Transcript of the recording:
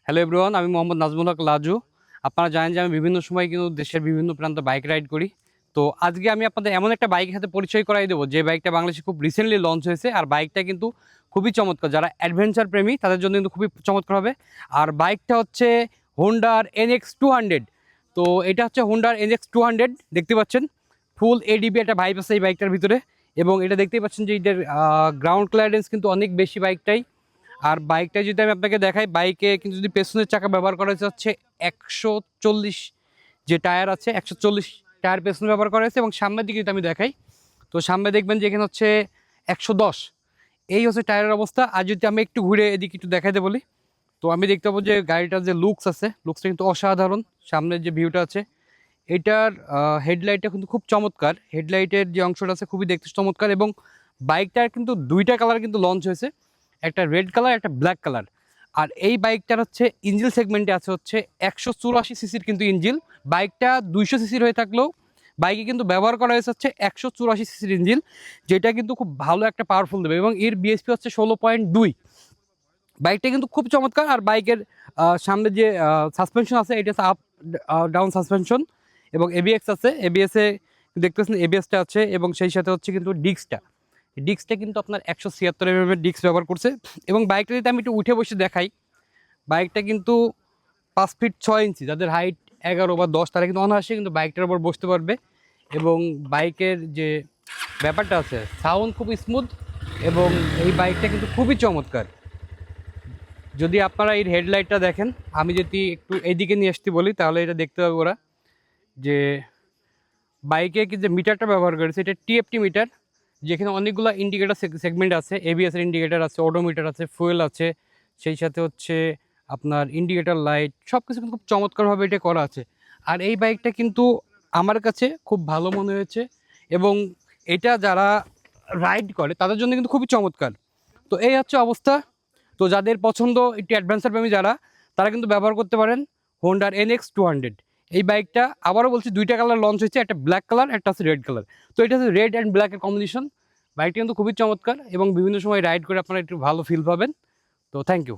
Hello everyone, আমি মোহাম্মদ নাজমুল হক লাজু। আপনারা জানেন যে আমি বিভিন্ন সময় কিন্তু দেশের বিভিন্ন প্রান্তে বাইক রাইড করি। তো আজকে আমি আপনাদের এমন একটা বাইকের সাথে পরিচয় করাই দেবো যে বাইকটা বাংলাদেশে খুব রিসেন্টলি লঞ্চ হয়েছে। আর বাইকটা কিন্তু খুবই চমৎকার, যারা অ্যাডভেঞ্চার প্রেমী তাদের জন্য কিন্তু খুবই চমৎকার হবে। আর বাইকটা হচ্ছে হোন্ডার NX 200। তো এটা হচ্ছে হোন্ডার NX 200, দেখতে পাচ্ছেন ফুল এডিবি একটা ভাইব আছে এই বাইকটার ভিতরে। এবং এটা দেখতেই পাচ্ছেন যে এটার গ্রাউন্ড ক্লিয়ারেন্স কিন্তু অনেক বেশি বাইকটাই। আর বাইকটা যদি আমি আপনাকে দেখাই, বাইকে কিন্তু যদি পেছনের চাকা ব্যবহার করা হচ্ছে 140, যে টায়ার আছে 140 টায়ার পেছনে ব্যবহার করা হয়েছে। এবং সামনের দিকে যদি আমি দেখাই, তো সামনে দেখবেন যে এখানে হচ্ছে 110, এই হচ্ছে টায়ারের অবস্থা। আর যদি আমি একটু ঘুরে এদিকে একটু দেখাইতে বলি, তো আমি দেখতে পাবো যে গাড়িটার যে লুকস আছে, লুকসটা কিন্তু অসাধারণ। সামনের যে ভিউটা আছে, এটার হেডলাইটটা কিন্তু খুব চমৎকার। হেডলাইটের যে অংশটা আছে খুবই দেখতে চমৎকার। এবং বাইকটার কিন্তু দুইটা কালার কিন্তু লঞ্চ হয়েছে, একটা রেড কালার, একটা ব্ল্যাক কালার। আর এই বাইকটার হচ্ছে ইঞ্জিল সেগমেন্টে আছে হচ্ছে 184 সিসির কিন্তু ইঞ্জিল। বাইকটা 200 সিসির হয়ে থাকলেও বাইকে কিন্তু ব্যবহার করা হয়েছে হচ্ছে 184 সিসির ইঞ্জিল, যেটা কিন্তু খুব ভালো একটা পাওয়ারফুল দেবে। এবং এর বিএসপি হচ্ছে 16.2। বাইকটা কিন্তু খুব চমৎকার। আর বাইকের সামনে যে সাসপেনশন আছে, এটা হচ্ছে আপ ডাউন সাসপেনশন। এবং এবিএক্স আছে, এবিএসে দেখতেছেন এবিএসটা আছে। এবং সেই সাথে হচ্ছে কিন্তু ডিস্কটা কিন্তু আপনার 176 mm ডিস্ক ব্যবহার করছে। এবং বাইকটা যদি আমি একটু উঠে বসে দেখাই, বাইকটা কিন্তু 5 ফিট 6 ইঞ্চি, যাদের হাইট 11 বা 10 তারা কিন্তু অনায়াসে কিন্তু বাইকটার উপর বসতে পারবে। এবং বাইকের যে ব্যাপারটা আছে, সাউন্ড খুব স্মুথ। এবং এই বাইকটা কিন্তু খুবই চমৎকার। যদি আপনারা এই হেডলাইটটা দেখেন, আমি যদি একটু এইদিকে নিয়ে আসতে বলি, তাহলে এটা দেখতে পাবো ওরা যে বাইকে কি যে মিটারটা ব্যবহার করেছে, এটা TFT মিটার, যেখানে অনেকগুলো ইন্ডিকেটার সেগমেন্ট আছে। ABS এর ইন্ডিকেটার আছে, অডোমিটার আছে, ফুয়েল আছে, সেই সাথে হচ্ছে আপনার ইন্ডিকেটার লাইট, সব কিছু কিন্তু খুব চমৎকারভাবে এটা করা আছে। আর এই বাইকটা কিন্তু আমার কাছে খুব ভালো মনে হয়েছে। এবং এটা যারা রাইড করে তাদের জন্য কিন্তু খুবই চমৎকার। তো এই হচ্ছে অবস্থা। তো যাদের পছন্দ একটু অ্যাডভেঞ্চার প্রেমী যারা, তারা কিন্তু ব্যবহার করতে পারেন হোন্ডার NX 200। এই বাইকটা আবারও বলছি, দুইটা কালার লঞ্চ হয়েছে, একটা ব্ল্যাক কালার, একটা হচ্ছে রেড কালার। তো এটা হচ্ছে রেড অ্যান্ড ব্ল্যাকের কম্বিনেশন। বাইকটা কিন্তু খুবই চমৎকার এবং বিভিন্ন সময় রাইড করে আপনারা একটু ভালো ফিল পাবেন। তো থ্যাংক ইউ।